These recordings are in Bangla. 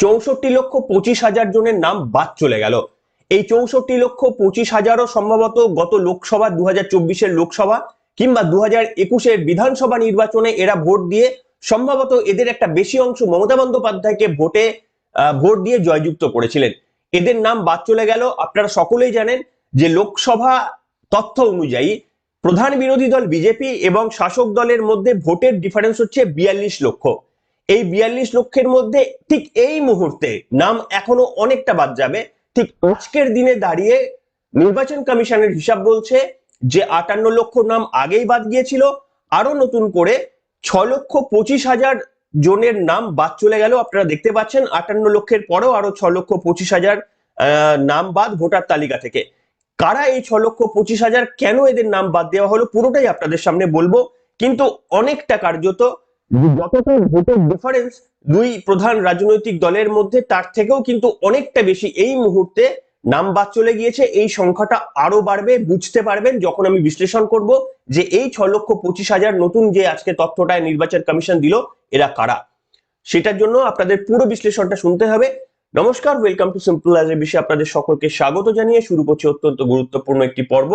64,25,000 জনের নাম বাদ চলে গেল। এই 64,25,000ও সম্ভবত গত লোকসভা 2024-এর লোকসভা কিংবা 2021-এর বিধানসভা নির্বাচনে এরা ভোট দিয়ে সম্ভবত এদের একটা বেশি অংশ মমতা বন্দ্যোপাধ্যায়কে ভোট দিয়ে জয়যুক্ত করেছিলেন। এদের নাম বাদ চলে গেল। আপনারা সকলেই জানেন যে লোকসভা তথ্য অনুযায়ী প্রধান বিরোধী দল বিজেপি এবং শাসক দলের মধ্যে ভোটের ডিফারেন্স হচ্ছে 42 লক্ষ। এই 42 লক্ষের মধ্যে ঠিক এই মুহূর্তে নাম এখনো অনেকটা বাদ যাবে। ঠিক আজকের দিনে দাঁড়িয়ে নির্বাচন কমিশনের হিসাব বলছে যে 58 লক্ষ নাম আগেই বাদ গিয়েছিল, আরো নতুন করে 6,25,000 জনের নাম বাদ চলে গেল। আপনারা দেখতে পাচ্ছেন 58 লক্ষের পরেও আরো 6,25,000 নাম বাদ ভোটার তালিকা থেকে। কারা এই 6,25,000, কেন এদের নাম বাদ দেওয়া হলো, পুরোটাই আপনাদের সামনে বলবো। কিন্তু অনেকটা কার্যত যতটা ভোটের ডিফারেন্স দুই প্রধান রাজনৈতিক দলের মধ্যে, তার থেকেও কিন্তু অনেকটা বেশি এই মুহূর্তে নাম বাদ চলে গিয়েছে। এই সংখ্যাটা আরো বাড়বে, বুঝতে পারবেন যখন আমি বিশ্লেষণ করব যে এই 6,25,000 নতুন যে আজকে তথ্যটায় নির্বাচন কমিশন দিল এরা কারা। সেটার জন্য আপনাদের পুরো বিশ্লেষণটা শুনতে হবে। নমস্কার, welcome to simple as a বিষয়ে আপনাদের সকলকে স্বাগত জানিয়ে শুরু করছি অত্যন্ত গুরুত্বপূর্ণ একটি পর্ব।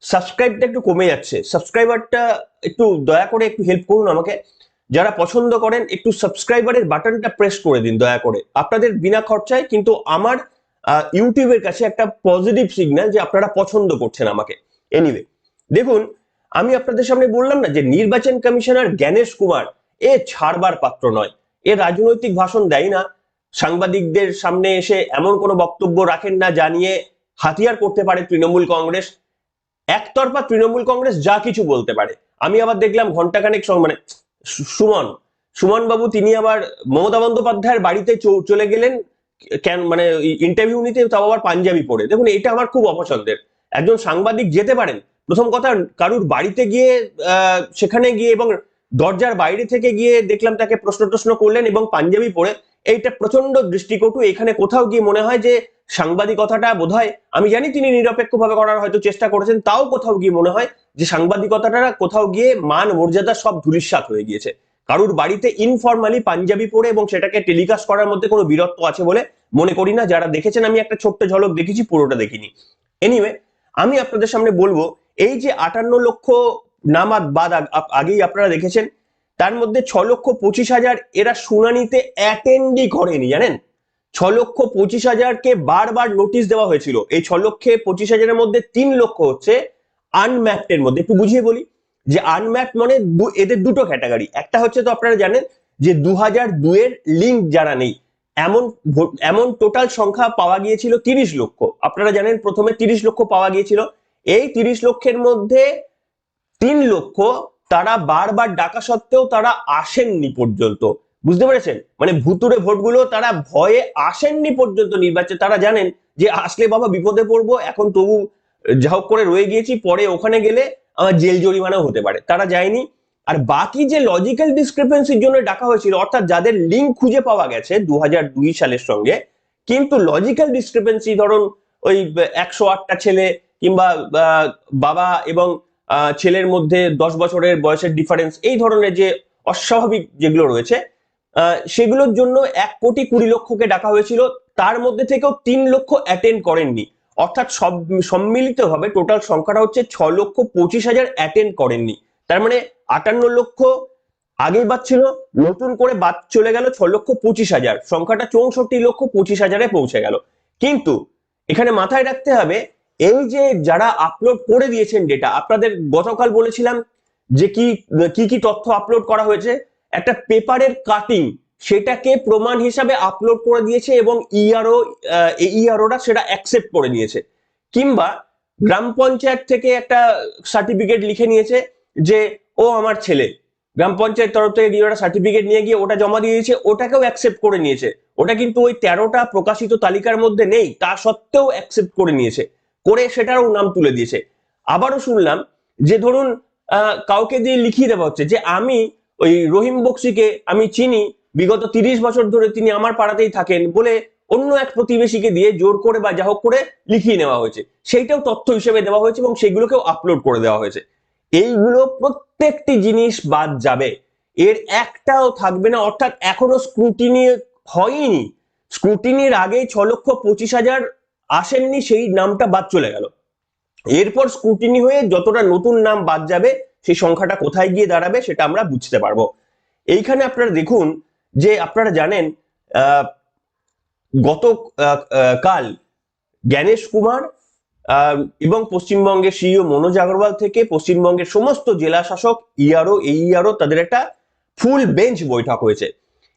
সাবস্ক্রাইবটা একটু কমে যাচ্ছে, সাবস্ক্রাইবারটা একটু দয়া করে একটু হেল্প করুন আমাকে। যারা পছন্দ করেন একটু সাবস্ক্রাইবারের বাটনটা প্রেস করে দিন দয়া করে, আপনাদের বিনা খরচায় কিন্তু আমার ইউটিউবের কাছে একটা পজিটিভ সিগন্যাল যে আপনারা পছন্দ করছেন আমাকে। এনিওয়ে, দেখুন, আমি আপনাদের সামনে বললাম না যে নির্বাচন কমিশনার জ্ঞানেশ কুমার এ ছাড়বার পাত্র নয়। এ রাজনৈতিক ভাষণ দেয় না, সাংবাদিকদের সামনে এসে এমন কোনো বক্তব্য রাখেন না জানিয়ে হাতিয়ার করতে পারে তৃণমূল কংগ্রেস। একতরফা তৃণমূল কংগ্রেস যা কিছু বলতে পারে। আমি আবার দেখলাম ঘন্টাখানেক মানে সুমন বাবু তিনি আবার মমতা বন্দ্যোপাধ্যায়ের বাড়িতে চলে গেলেন, কেন মানে ইন্টারভিউ নিতে, তাও আবার পাঞ্জাবি পরে। দেখুন, এটা আমার খুব অপছন্দের। একজন সাংবাদিক যেতে পারেন, প্রথম কথা কারুর বাড়িতে গিয়ে সেখানে গিয়ে এবং দরজার বাইরে থেকে গিয়ে দেখলাম তাকে প্রশ্ন করলেন এবং পাঞ্জাবি পরে, এইটা প্রচন্ড দৃষ্টিকটু। এখানে কোথাও গিয়ে মনে হয় যে সাংবাদিকতাটা বোধহয়, আমি জানি তিনি নিরপেক্ষভাবে করার হয়তো চেষ্টা করেছেন, তাও কোথাও গিয়ে মনে হয় যে সাংবাদিকতাটা কোথাও গিয়ে মান মর্যাদা সব ধূলিসাৎ হয়ে গিয়েছে। কারুর বাড়িতে ইনফরমালি পাঞ্জাবি পরে এবং সেটাকে টেলিকাস্ট করার মধ্যে কোনো বীরত্ব আছে বলে মনে করি না। যারা দেখেছেন, আমি একটা ছোট্ট ঝলক দেখেছি, পুরোটা দেখিনি। এনিওয়ে, আমি আপনাদের সামনে বলবো এই যে 58 লক্ষ নাম বাদ আগেই আপনারা দেখেছেন, তার মধ্যে 6,25,000 এরা শুনানিতে অ্যাটেন্ডই করেনি, জানেন। 6,25,000-কে বারবার নোটিশ দেওয়া হয়েছিল। এই 6,25,000-এর মধ্যে 3 লক্ষ হচ্ছে আনম্যাপড এর মধ্যে। একটু বুঝিয়ে বলি যে আনম্যাপড মানে এদের দুটো ক্যাটাগরি। একটা হচ্ছে, তো আপনারা জানেন যে 2002-এর লিঙ্ক যারা নেই, এমন টোটাল সংখ্যা পাওয়া গিয়েছিল 30 লক্ষ। আপনারা জানেন প্রথমে 30 লক্ষ পাওয়া গিয়েছিল। এই 30 লক্ষের মধ্যে 3 লক্ষ তারা বারবার ডাকা সত্ত্বেও তারা আসেননি পর্যন্ত, বুঝতে পেরেছেন? মানে ভুতুরে ভোটগুলো তারা ভয়ে আসেননি পর্যন্ত নির্বাচনে। তারা জানেন যে আসলে বাবা বিপদে পড়বো, এখন তবু যা হোক করে রয়ে গিয়েছি, পরে ওখানে গেলে আমার জেল জরিমানাও হতে পারে, তারা যায়নি। আর বাকি যে লজিক্যাল ডিসক্রিপেন্সির জন্য ডাকা হয়েছিল, অর্থাৎ যাদের লিঙ্ক খুঁজে পাওয়া গেছে 2002 সালের সঙ্গে, কিন্তু লজিক্যাল ডিসক্রিপেন্সি, ধরুন ওই 108টা ছেলে কিংবা বাবা এবং ছেলের মধ্যে 10 বছরের বয়সের ডিফারেন্স, এই ধরনের যে অস্বাভাবিক যেগুলো রয়েছে, সেগুলোর জন্য 1,20,00,000-কে ডাকা হয়েছিল। তার মধ্যে থেকেও 3 লক্ষ অ্যাটেন্ড করেননি, অর্থাৎ সব সম্মিলিতভাবে টোটাল সংখ্যাটা হচ্ছে 6,25,000 অ্যাটেন্ড করেননি। তার মানে 58 লক্ষ আগেই বাদ ছিল, নতুন করে বাদ চলে গেল 6,25,000, সংখ্যাটা 64,25,000-এ পৌঁছে গেল। কিন্তু এখানে মাথায় রাখতে হবে, এই যে যারা আপলোড করে দিয়েছেন ডেটা, আপনাদের গতকাল বলেছিলাম যে কি কি তথ্য আপলোড করা হয়েছে, একটা পেপারের কাটিং, সেটাকে প্রমাণ হিসাবে আপলোড করে দিয়েছে এবং ইআরওরা সেটা অ্যাকসেপ্ট করে নিয়েছে। কিংবা গ্রাম পঞ্চায়েত থেকে একটা সার্টিফিকেট লিখে নিয়েছে যে ও আমার ছেলে, গ্রাম পঞ্চায়েত তরফ থেকে গিয়ে ওটা সার্টিফিকেট নিয়ে গিয়ে ওটা জমা দিয়ে দিয়েছে, ওটাকেও অ্যাকসেপ্ট করে নিয়েছে। ওটা কিন্তু ওই 13টা প্রকাশিত তালিকার মধ্যে নেই, তা সত্ত্বেও অ্যাকসেপ্ট করে নিয়েছে, করে সেটারও নাম তুলে দিয়েছে। আবারও শুনলাম যে ধরুন কাউকে দিয়ে লিখিয়ে দেওয়া হচ্ছে যে আমি ওই রহিম বক্সিকে আমি চিনি, বিগত 30 বছর ধরে তিনি আমার পাড়াতেই থাকেন বলে অন্য এক প্রতিবেশীকে দিয়ে জোর করে বা যা হোক করে লিখিয়ে নেওয়া হয়েছে, সেইটাও তথ্য হিসেবে দেওয়া হয়েছে এবং সেগুলোকেও আপলোড করে দেওয়া হয়েছে। এইগুলো প্রত্যেকটি জিনিস বাদ যাবে, এর একটাও থাকবে না। অর্থাৎ এখনো স্ক্রুটিনি হয়নি, স্ক্রুটিনির আগেই 6,25,000 আসেননি, সেই নামটা বাদ চলে গেল। এরপর স্ক্রুটিনি হয়ে যতটা নতুন নাম বাদ যাবে সেই সংখ্যাটা কোথায় গিয়ে দাঁড়াবে সেটা আমরা বুঝতে পারবো। এইখানে আপনারা দেখুন যে আপনারা জানেন গত কাল জ্ঞানেশ কুমার এবং পশ্চিমবঙ্গের সিইও মনোজ আগরওয়াল থেকে পশ্চিমবঙ্গের সমস্ত জেলা শাসক, ইআরও, এইআরও তাদের একটা ফুল বেঞ্চ বৈঠক হয়েছে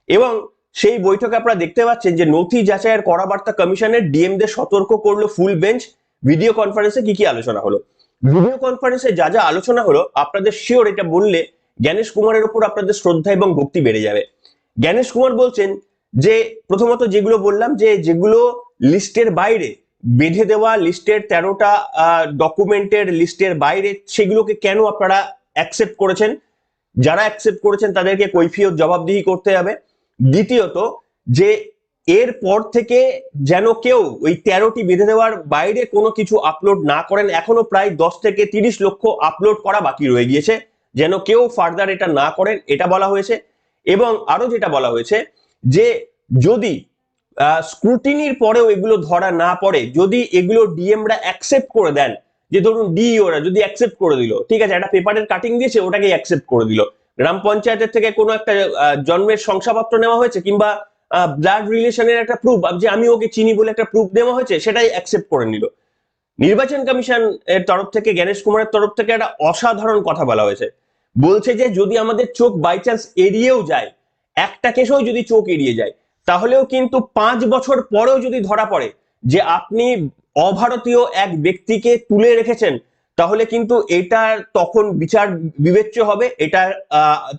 এবং সেই বৈঠকে আপনারা দেখতে পাচ্ছেন যে নথি যাচাইয়ের কড়া বার্তা কমিশনের ডিএমদের সতর্ক করলো ফুল বেঞ্চ। ভিডিও কনফারেন্সে কি কি আলোচনা হলো? ভিডিও কনফারেন্সে যা যা আলোচনা হলো আপনাদের শিওর এটা বললে জ্ঞানেশ কুমারের উপর আপনাদের শ্রদ্ধা এবং ভক্তি বেড়ে যাবে। জ্ঞানেশ কুমার বলছেন যে প্রথমত যেগুলো বললাম যে যেগুলো লিস্টের বাইরে, বেঁধে দেওয়া লিস্টের 13টা ডকুমেন্টের লিস্টের বাইরে, সেগুলোকে কেন আপনারা অ্যাকসেপ্ট করেছেন? যারা অ্যাকসেপ্ট করেছেন তাদেরকে কৈফিয়ত জবাবদিহি করতে হবে। দ্বিতীয়ত যে এর পর থেকে যেন কেউ ওই 13টি বেঁধে দেওয়ার বাইরে কোনো কিছু আপলোড না করেন। এখনো প্রায় 10 থেকে 30 লক্ষ আপলোড করা বাকি রয়ে গিয়েছে, যেন কেউ ফার্দার এটা না করেন, এটা বলা হয়েছে। এবং আরো যেটা বলা হয়েছে যে যদি স্ক্রুটিনির পরেও এগুলো ধরা না পড়ে, যদি এগুলো ডিএমরা অ্যাকসেপ্ট করে দেন, যে ধরুন ডিইওরা যদি অ্যাকসেপ্ট করে দিল, ঠিক আছে, একটা পেপারের কাটিং দিয়েছে ওটাকে অ্যাকসেপ্ট করে দিল, গ্রাম পঞ্চায়েতের থেকে কোনো একটা জন্মের শংসাপত্র নেওয়া হয়েছে কিংবা ব্লাড রিলেশনের একটা প্রুফ, যে আমি ওকে চিনি বলে একটা প্রুফ দেওয়া হয়েছে, সেটাই অ্যাকসেপ্ট করে নিল। নির্বাচন কমিশন এর তরফ থেকে, জ্ঞানেশ কুমারের তরফ থেকে একটা অসাধারণ কথা বলা হয়েছে। বলছে যে যদি আমাদের চোখ বাই চান্স এড়িয়েও যায়, একটা কেসেও যদি চোখ এড়িয়ে যায়, তাহলেও কিন্তু 5 বছর পরেও যদি ধরা পড়ে যে আপনি অভারতীয় এক ব্যক্তিকে তুলে রেখেছেন, তাহলে কিন্তু এটার তখন বিচার বিবেচ্য হবে। এটা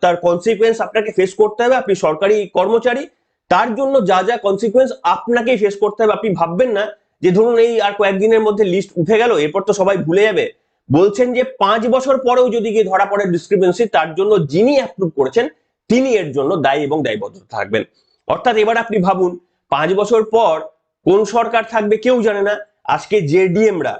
তার কনসিকুয়েন্স আপনাকে ফেস করতে হবে। আপনি সরকারি কর্মচারী, তার জন্য যা যা কনসিকুয়েন্স আপনাকেই ফেস করতে হবে। আপনি ভাববেন না যে ধরুন এই আর কয়েকদিনের মধ্যে লিস্ট উঠে গেল, এরপর তো সবাই ভুলে যাবে। বলছেন যে 5 বছর পরেও যদি গিয়ে ধরা পড়ে ডিসক্রিপেন্সি, তার জন্য যিনি অ্যাপ্রুভ করেছেন তিনি এর জন্য দায়ী এবং দায়বদ্ধ থাকবেন। অর্থাৎ এবার আপনি ভাবুন 5 বছর পর কোন সরকার থাকবে কেউ জানে না। আজকে যে ডিএমরা,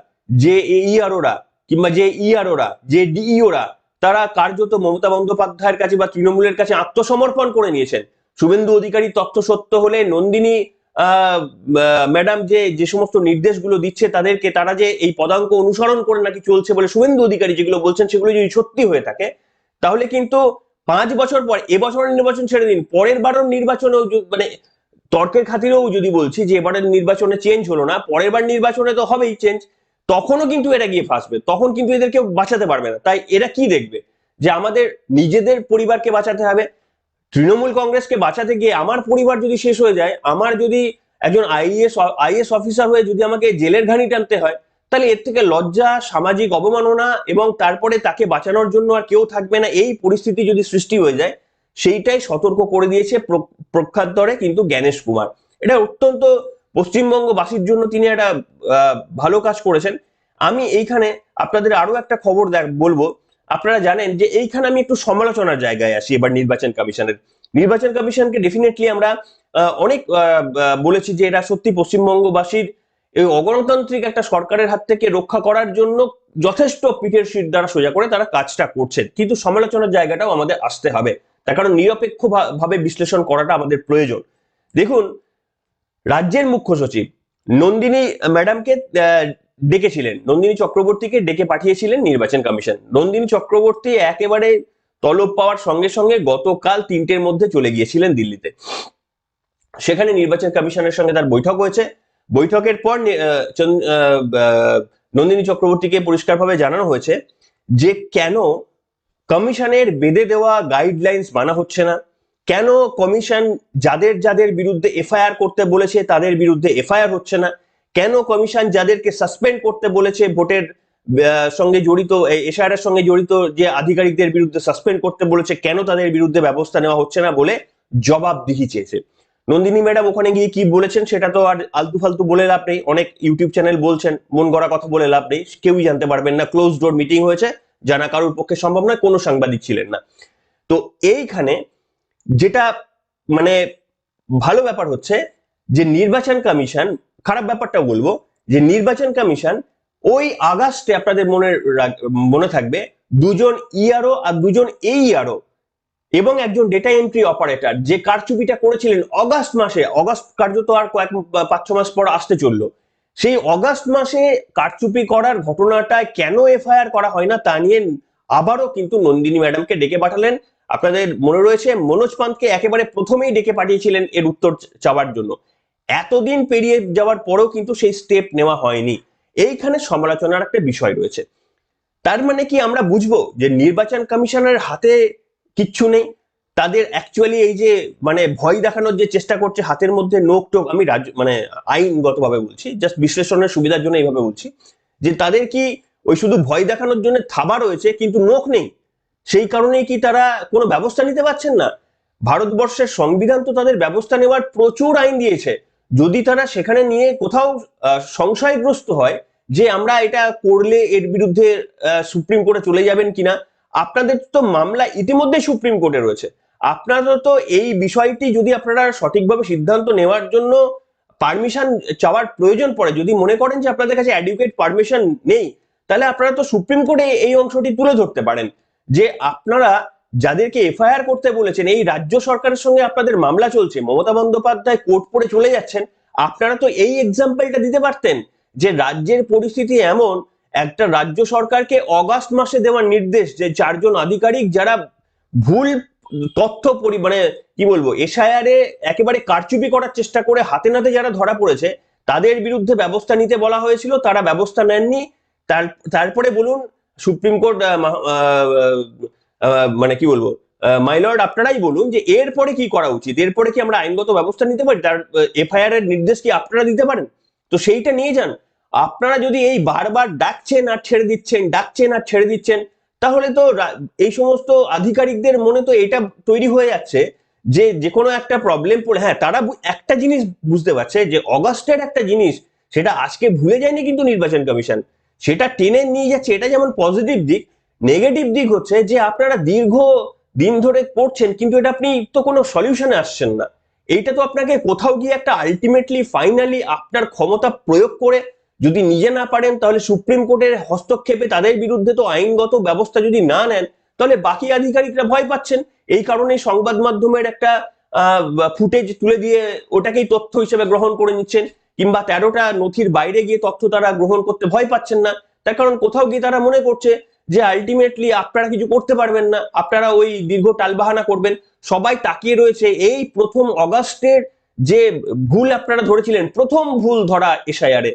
যে এইআরওরা কিংবা যে ইআরওরা, যে ডিইওরা, তারা কার্যত মমতা বন্দ্যোপাধ্যায়ের কাছে বা তৃণমূলের কাছে আত্মসমর্পণ করে নিয়েছেন। শুভেন্দু অধিকারী তথ্য সত্য হলে নন্দিনী ম্যাডাম যে সমস্ত নির্দেশগুলো দিচ্ছে তাদেরকে, তারা যে এই পদাঙ্ক অনুসরণ করে নাকি চলছে বলে শুভেন্দু অধিকারী যেগুলো বলছেন, সেগুলো যদি সত্যি হয়ে থাকে, তাহলে কিন্তু 5 বছর পর, এবছরের নির্বাচন ছেড়ে দিন, পরের বারের নির্বাচনেও মানে তর্কের খাতিরেও যদি বলছি যে এবারের নির্বাচনে চেঞ্জ হলো না, পরের বার নির্বাচনে তো হবেই চেঞ্জ, তখনও কিন্তু এরা গিয়ে ফাঁসবে, তখন কিন্তু এদেরকে বাঁচাতে পারবে না। তাই এরা কি দেখবে যে আমাদের নিজেদের পরিবারকে বাঁচাতে হবে। তৃণমূল কংগ্রেসকে বাঁচাতে গিয়ে আমার পরিবার যদি শেষ হয়ে যায়, আমার যদি একজন আইএস অফিসার হয়ে যদি আমাকে জেলের ঘানি টানতে হয়, তাহলে এর থেকে লজ্জা, সামাজিক অবমাননা এবং তারপরে তাকে বাঁচানোর জন্য আর কেউ থাকবে না, এই পরিস্থিতি যদি সৃষ্টি হয়ে যায়, সেইটাই সতর্ক করে দিয়েছে প্রখ্যাতরে কিন্তু জ্ঞানেশ কুমার। এটা অত্যন্ত পশ্চিমবঙ্গবাসীর জন্য তিনি একটা ভালো কাজ করেছেন। আমি এইখানে আপনাদের আরো একটা খবর বলবো। আপনারা জানেন যে এইখানে আমি একটু সমালোচনার জায়গায় আসি এবার নির্বাচন কমিশনের। নির্বাচন কমিশনকে ডেফিনেটলি আমরা অনেক বলেছি যে এরা সত্যি পশ্চিমবঙ্গবাসীর এই অগণতান্ত্রিক একটা সরকারের হাত থেকে রক্ষা করার জন্য যথেষ্ট পিঠের শির দ্বারা সোজা করে তারা কাজটা করছেন, কিন্তু সমালোচনার জায়গাটাও আমাদের আসতে হবে, তার কারণ নিরপেক্ষ ভাবে বিশ্লেষণ করাটা আমাদের প্রয়োজন। দেখুন, রাজ্যের মুখ্য সচিব নন্দিনী ম্যাডামকে ডেকেছিলেন, নন্দিনী চক্রবর্তীকে ডেকে পাঠিয়েছিলেন নির্বাচন কমিশন। নন্দিনী চক্রবর্তী একেবারে তলব পাওয়ার সঙ্গে সঙ্গে গতকাল 3টের মধ্যে চলে গিয়েছিলেন দিল্লিতে। সেখানে নির্বাচন কমিশনের সঙ্গে তার বৈঠক হয়েছে। বৈঠকের পর নন্দিনী চক্রবর্তীকে পরিষ্কারভাবে জানানো হয়েছে যে কেন কমিশনের বেঁধে দেওয়া গাইডলাইন্স মানা হচ্ছে না, কেন কমিশন যাদের যাদের বিরুদ্ধে এফআইআর করতে বলেছে তাদের বিরুদ্ধে এফআইআর হচ্ছে না, কেন কমিশন যাদেরকে সাসপেন্ড করতে বলেছে ভোটের সঙ্গে জড়িত, এসআইআর এর সঙ্গে জড়িত যে আধিকারিকদের বিরুদ্ধে সাসপেন্ড করতে বলেছে, কেন তাদের বিরুদ্ধে ব্যবস্থা নেওয়া হচ্ছে না বলে জবাবদিহি চেয়েছে। নন্দিনী ম্যাডাম ওখানে গিয়ে কি বলেছেন সেটা তো আর আলতু ফালতু বলে লাভ নেই, অনেক ইউটিউব চ্যানেল বলছেন, মন গড়া কথা বলে লাভ নেই, কেউই জানতে পারবেন না। ক্লোজ ডোর মিটিং হয়েছে, জানা কারোর পক্ষে সম্ভব নয়, কোনো সাংবাদিক ছিলেন না। তো এইখানে যেটা মানে ভালো ব্যাপার হচ্ছে যে নির্বাচন কমিশন, খারাপ ব্যাপারটা বলবো যে নির্বাচন কমিশন ওই আগস্টে, আপনাদের মনে থাকবে, 2জন ইআরও আর 2জন এইআরও এবং একজন ডেটা এন্ট্রি অপারেটর যে কারচুপিটা করেছিলেন অগাস্ট মাসে, অগাস্ট কার্যত আর কয়েক 5-6 মাস পর আসতে চললো, সেই অগাস্ট মাসে কারচুপি করার ঘটনাটায় কেন এফআইআর করা হয় না তা নিয়ে আবারও কিন্তু নন্দিনী ম্যাডামকে ডেকে পাঠালেন। আপনাদের মনে রয়েছে মনোজ পান্তকে একেবারে প্রথমেই ডেকে পাঠিয়েছিলেন এর উত্তর চাওয়ার জন্য। এতদিন পেরিয়ে যাওয়ার পরেও কিন্তু সেই স্টেপ নেওয়া হয়নি। এইখানে সমালোচনার একটা বিষয় রয়েছে। তার মানে কি আমরা বুঝবো যে নির্বাচন কমিশনের হাতে কিচ্ছু নেই? তাদের অ্যাকচুয়ালি এই যে মানে ভয় দেখানোর যে চেষ্টা করছে, হাতের মধ্যে নোক টোক, আমি মানে আইনগত ভাবে বলছি, জাস্ট বিশ্লেষণের সুবিধার জন্য এইভাবে বলছি, যে তাদের কি ওই শুধু ভয় দেখানোর জন্য থাবা রয়েছে কিন্তু নোক নেই? সেই কারণেই কি তারা কোনো ব্যবস্থা নিতে পারছেন না? ভারতবর্ষের সংবিধান তো তাদের ব্যবস্থা নেওয়ার প্রচুর আইন দিয়েছে। যদি তারা সেখানে নিয়ে কোথাও সংশয়গ্রস্ত হয় যে আমরা এটা করলে এর বিরুদ্ধে সুপ্রিম কোর্টে চলে যাবেন কিনা, আপনাদের তো মামলা ইতিমধ্যে সুপ্রিম কোর্টে রয়েছে। আপনারা তো এই বিষয়টি যদি আপনারা সঠিকভাবে সিদ্ধান্ত নেওয়ার জন্য পারমিশন চাওয়ার প্রয়োজন পড়ে, যদি মনে করেন যে আপনাদের কাছে অ্যাডিকুয়েট পারমিশন নেই, তাহলে আপনারা তো সুপ্রিম কোর্টে এই অংশটি তুলে ধরতে পারেন যে আপনারা যাদেরকে এফআইআর করতে বলেছেন, এই রাজ্য সরকারের সঙ্গে আপনাদের মামলা চলছে, মমতা বন্দ্যোপাধ্যায় কোর্ট পড়ে চলে যাচ্ছেন, আপনারা তো এই এক্সাম্পলটা দিতে পারতেন যে রাজ্যের পরিস্থিতি এমন, একটা রাজ্য সরকারকে অগাস্ট মাসে দেওয়ার নির্দেশ যে 4জন আধিকারিক যারা ভুল তথ্য মানে কি বলবো এসআইআরে একেবারে কারচুপি করার চেষ্টা করে হাতে নাতে যারা ধরা পড়েছে তাদের বিরুদ্ধে ব্যবস্থা নিতে বলা হয়েছিল, তারা ব্যবস্থা নেননি। তারপরে বলুন সুপ্রিম কোর্ট মানে কি বলবো মাইলর্ড আপনারাই বলুন যে এরপরে কি করা উচিত, এরপরে কি আমরা আইনগত ব্যবস্থা নিতে পারি, তার এফআইআর এর নির্দেশ কি আপনারা দিতে পারেন? তো সেইটা নিয়ে যান। আপনারা যদি এই বারবার ডাকছেন আর ছেড়ে দিচ্ছেন, ডাকছেন আর ছেড়ে দিচ্ছেন, তাহলে তো এই সমস্ত আধিকারিকদের মনে তো এটা তৈরি হয়ে যাচ্ছে যে যে কোনো একটা প্রবলেম পড়ে, হ্যাঁ তারা একটা জিনিস বুঝতে পারছে যে অগাস্টের একটা জিনিস সেটা আজকে ভুলে যায়নি কিন্তু নির্বাচন কমিশন, সেটা টেনে নিয়ে যাচ্ছে। এটা যেমন পজিটিভ দিক, নেগেটিভ দিক হচ্ছে যে আপনারা দীর্ঘ দিন ধরে করছেন কিন্তু এটা আপনি তো কোনো সলিউশনে আসছেন না। এইটা তো আপনাকে কোথাও গিয়ে একটা আলটিমেটলি ফাইনালি আপনার ক্ষমতা প্রয়োগ করে যদি নিজে না পারেন, তাহলে সুপ্রিম কোর্টের হস্তক্ষেপে তাদের বিরুদ্ধে তো আইনগত ব্যবস্থা যদি না নেন, তাহলে বাকি আধিকারিকরা ভয় পাচ্ছেন। এই কারণে সংবাদ মাধ্যমের একটা ফুটেজ তুলে দিয়ে ওটাকেই তথ্য হিসেবে গ্রহণ করে নিচ্ছেন, কিংবা 13টা নথির বাইরে গিয়ে তথ্য তারা গ্রহণ করতে ভয় পাচ্ছেন না। তার কারণ কোথাও গিয়ে তারা মনে করছে যে আলটিমেটলি আপনারা কিছু করতে পারবেন না, আপনারা ওই দীর্ঘ টালবাহানা করবেন। সবাই তাকিয়ে রয়েছে এই প্রথম অগাস্টের যে ভুল আপনারা ধরেছিলেন, প্রথম ভুল ধরা এসআইআরে,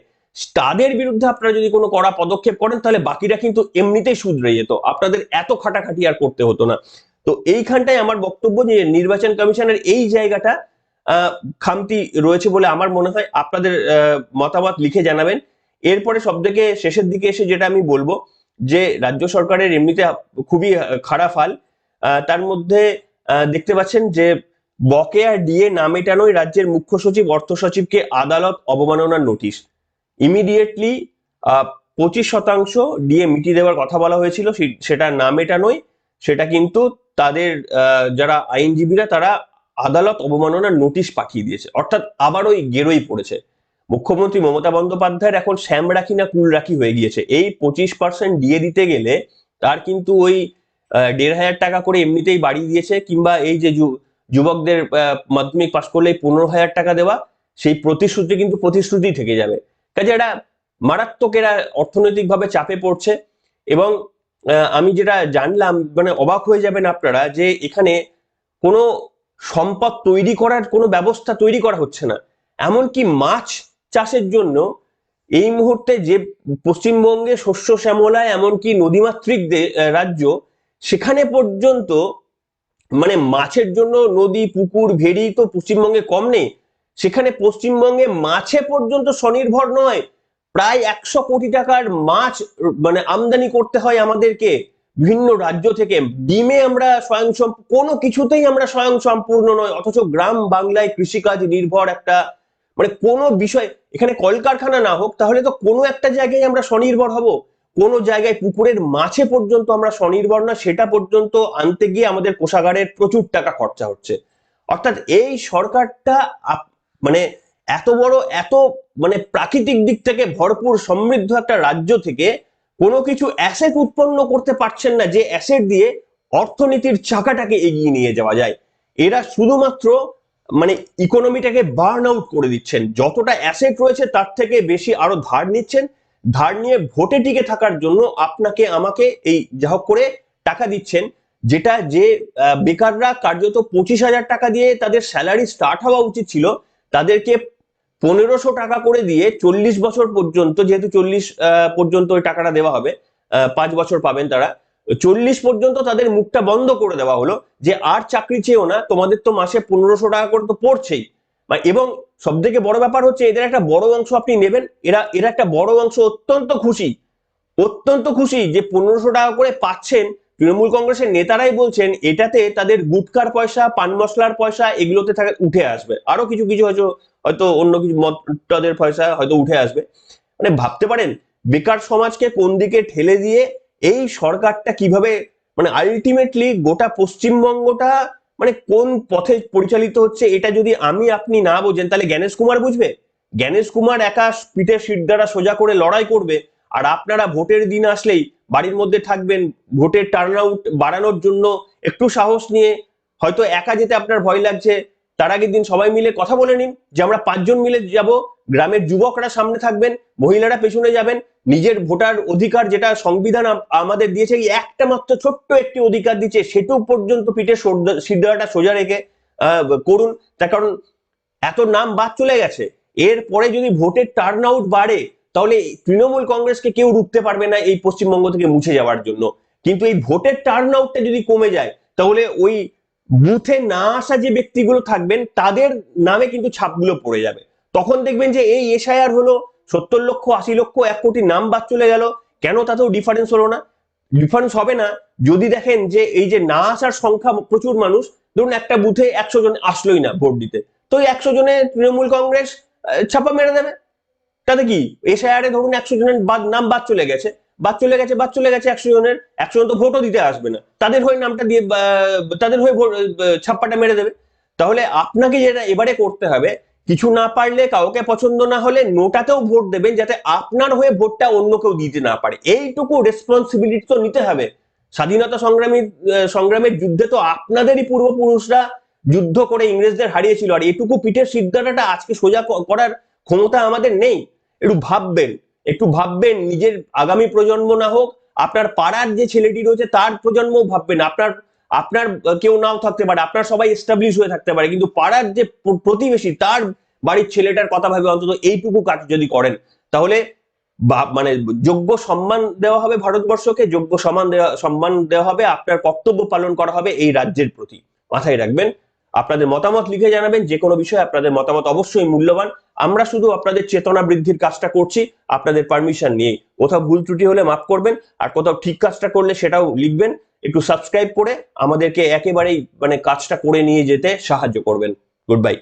তাদের বিরুদ্ধে আপনারা যদি কোনো কড়া পদক্ষেপ করেন তাহলে বাকিরা কিন্তু এমনিতেই শুধরে যেত, আপনাদের এত খাটাখাটি আর করতে হতো না। তো এইখানটায় আমার বক্তব্য যে নির্বাচন কমিশনের এই জায়গাটা খামতি রয়েছে বলে আমার মনে হয়। আপনাদের মতামত লিখে জানাবেন। এরপরে সব থেকে শেষের দিকে এসে যেটা আমি বলবো যে রাজ্য সরকারের এমনিতে খুবই খারাপ হাল, তার মধ্যে দেখতে পাচ্ছেন যে বকেয়া ডিএ না মেটানোয় রাজ্যের মুখ্য সচিব অর্থ সচিবকে আদালত অবমাননার নোটিশ। ইমিডিয়েটলি 25% ডিএ মিটিয়ে দেওয়ার কথা বলা হয়েছিল, সেটা না মেটানোয় সেটা কিন্তু তাদের যারা আইনজীবীরা তারা আদালত অবমাননার নোটিশ পাঠিয়ে দিয়েছে, অর্থাৎ আবার ওই গেরোই পড়েছে। মুখ্যমন্ত্রী মমতা বন্দ্যোপাধ্যায়ের এখন শ্যাম রাখি না কুল রাখি হয়ে গিয়েছে। এই 25% ডিএ দিতে গেলে তার কিন্তু ওই 1,500 টাকা করে এমনিতেই বাড়িয়ে দিয়েছে, কিংবা এই যে যুবকদের মাধ্যমিক পাশ করলে 15,000 টাকা দেওয়া, সেই প্রতিশ্রুতি কিন্তু প্রতিশ্রুতি থেকে যাবে। কাজে এরা মারাত্মক, এরা অর্থনৈতিকভাবে চাপে পড়ছে। এবং আমি যেটা জানলাম, মানে অবাক হয়ে যাবেন আপনারা, যে এখানে কোনো সম্পদ তৈরি করার কোনো ব্যবস্থা তৈরি করা হচ্ছে না। এমনকি মাছ চাষের জন্য এই মুহূর্তে যে পশ্চিমবঙ্গে শস্য শ্যামলায়, এমনকি নদীমাতৃক রাজ্য, সেখানে পর্যন্ত মানে মাছের জন্য নদী পুকুর ভেড়ি তো পশ্চিমবঙ্গে কম নেই, সেখানে পশ্চিমবঙ্গে মাছে পর্যন্ত স্বনির্ভর নয়। প্রায় 100 কোটি টাকার মাছ মানে আমদানি করতে হয় আমাদেরকে ভিন্ন রাজ্য থেকে। ডিমে আমরা কোনো কিছুতেই আমরা স্বয়ংসম্পূর্ণ নয়, অথচ গ্রাম বাংলায় কৃষিকাজ নির্ভর একটা মানে কোনো বিষয়, এখানে কলকারখানা না হোক তাহলে তো কোনো একটা জায়গায় আমরা স্বনির্ভর হব। কোনো জায়গায় পুকুরের মাছে পর্যন্ত আমরা স্বনির্ভর না, সেটা পর্যন্ত আনতে গিয়ে আমাদের কোষাগারের প্রচুর টাকা খরচা হচ্ছে। অর্থাৎ এই সরকারটা মানে এত বড়, এত মানে প্রাকৃতিক দিক থেকে ভরপুর সমৃদ্ধ একটা রাজ্য থেকে কোনো কিছু অ্যাসেট উৎপন্ন করতে পারছেন না, যে অ্যাসেট দিয়ে অর্থনীতির চাকাটাকে এগিয়ে নিয়ে যাওয়া যায়। এরা শুধুমাত্র মানে ইকোনমিটাকে বার্ন আউট করে দিচ্ছেন, যতটা অ্যাসেট রয়েছে তার থেকে বেশি আরো ধার নিচ্ছেন, ধার নিয়ে ভোটে টিকে থাকার জন্য আপনাকে আমাকে এই যা হোক করে টাকা দিচ্ছেন, যেটা যে বেকাররা কার্যত 25,000 টাকা দিয়ে তাদের স্যালারি স্টার্ট হওয়া উচিত ছিল, তাদেরকে 1500 টাকা করে দিয়ে 40 বছর পর্যন্ত, যেহেতু 40 পর্যন্ত ওই টাকাটা দেওয়া হবে, 5 বছর পাবেন তারা, 40 পর্যন্ত তাদের মুখটা বন্ধ করে দেওয়া হলো যে আর চাকরি চেয়েও না, তোমাদের তো মাসে 1500 টাকা করে তো পড়ছেই। এবং সব থেকে বড় ব্যাপার হচ্ছে এদের একটা বড় অংশ আপনি নেবেন, এরা এরা একটা বড় অংশ অত্যন্ত খুশি যে 1500 টাকা করে পাচ্ছেন। তৃণমূল কংগ্রেসের নেতারাই বলছেন এটাতে তাদের গুটকার পয়সা, পান মশলার পয়সা এগুলোতে উঠে আসবে, আরো কিছু কিছু হয়তো অন্য কিছু মদের পয়সা হয়তো উঠে আসবে। মানে ভাবতে পারেন বেকার সমাজকে কোন দিকে ঠেলে দিয়ে এই সরকারটা কিভাবে, মানে আলটিমেটলি গোটা পশ্চিমবঙ্গটা মানে কোন পথে পরিচালিত হচ্ছে, এটা যদি আমি আপনি না বোঝেন তাহলে জ্ঞানেশ কুমার বুঝবে? জ্ঞানেশ কুমার একা পিঠে শির দ্বারা সোজা করে লড়াই করবে, আর আপনারা ভোটের দিন আসলেই বাড়ির মধ্যে থাকবেন, ভোটের টার্ন আউট বাড়ানোর জন্য একটু সাহস নিয়ে, হয়তো একা যেতে আপনার ভয় লাগছে, তার আগের দিন সবাই মিলে কথা বলে নিন যে আমরা 5 জন মিলে যাব, গ্রামের যুবকরা সামনে থাকবেন, মহিলারা পেছনে যাবেন, নিজের ভোটার অধিকার যেটা সংবিধান আমাদের দিয়েছে, এই একটা মাত্র ছোট্ট একটি অধিকার দিচ্ছে, সেটুকু পর্যন্ত পিঠে সিদ্ধাটা সোজা রেখে করুন। তার কারণ এত নাম বাদ চলে গেছে, এরপরে যদি ভোটের টার্ন আউট বাড়ে তাহলে তৃণমূল কংগ্রেসকে কেউ রুখতে পারবে না এই পশ্চিমবঙ্গ থেকে মুছে যাওয়ার জন্য। কিন্তু এই ভোটের টার্ন আউটটা যদি কমে যায় তাহলে ওই বুথে না আসা যে ব্যক্তিগুলো থাকবেন তাদের নামে কিন্তু ছাপগুলো পড়ে যাবে। তখন দেখবেন যে এই এসআইআর হলো, 70 লক্ষ 80 লক্ষ 1 কোটি নাম বাদ চলে গেল, কেন তাতেও ডিফারেন্স হলো না? ডিফারেন্স হবে না যদি দেখেন যে এই যে না আসার সংখ্যা প্রচুর মানুষ, ধরুন একটা বুথে 100 জন আসলোই না ভোট দিতে, তো 100 জনে তৃণমূল কংগ্রেস ছাপা মেরে দেবে। তাতে কি, এসআইআরে ধরুন 100 জনের নাম বাদ চলে গেছে, 100 জনের, 100 জন তো ভোটও দিতে আসবে না, তাদের হয়ে নামটা দিয়ে তাদের হয়ে ছাপ্পাটা মেরে দেবে। তাহলে আপনাকে যেটা এবারে করতে হবে, কিছু না পারলে, কাউকে পছন্দ না হলে নোটাতেও ভোট দেবেন, যাতে আপনার হয়ে ভোটটা অন্য কেউ দিতে না পারে, এইটুকু রেসপন্সিবিলিটি তো নিতে হবে। স্বাধীনতা সংগ্রামের যুদ্ধে তো আপনাদেরই পূর্বপুরুষরা যুদ্ধ করে ইংরেজদের হারিয়েছিল, আর এটুকু পিঠের সিদ্ধাটাটা আজকে সোজা করার ক্ষমতা আমাদের নেই। একটু ভাববেন নিজের আগামী প্রজন্ম না হোক, আপনার পাড়ার যে ছেলেটি রয়েছে তার প্রজন্মও ভাববেন। আপনার আপনার কেউ নাও থাকতে পারে, আপনার সবাই এস্টাবলিশ হয়ে থাকতে পারে, কিন্তু পাড়ার যে প্রতিবেশী তার বাড়ির ছেলেটার কথা ভাবে অন্তত এইটুকু কাজ যদি করেন, তাহলে মানে যোগ্য সম্মান দেওয়া হবে ভারতবর্ষকে, যোগ্য সম্মান দেওয়া হবে, আপনার কর্তব্য পালন করা হবে এই রাজ্যের প্রতি। মাথায় রাখবেন, আপনাদের মতামত লিখে জানাবেন, যে কোনো বিষয়ে আপনাদের মতামত অবশ্যই মূল্যবান। আমরা শুধু আপনাদের চেতনা বৃদ্ধির কাজটা করছি আপনাদের পারমিশন নিয়ে। কোথাও ভুল ত্রুটি হলে মাফ করবেন, আর কোথাও ঠিক কাজটা করলে সেটাও লিখবেন। একটু সাবস্ক্রাইব করে আমাদেরকে একেবারেই মানে কাজটা করে নিয়ে যেতে সাহায্য করবেন। Good bye.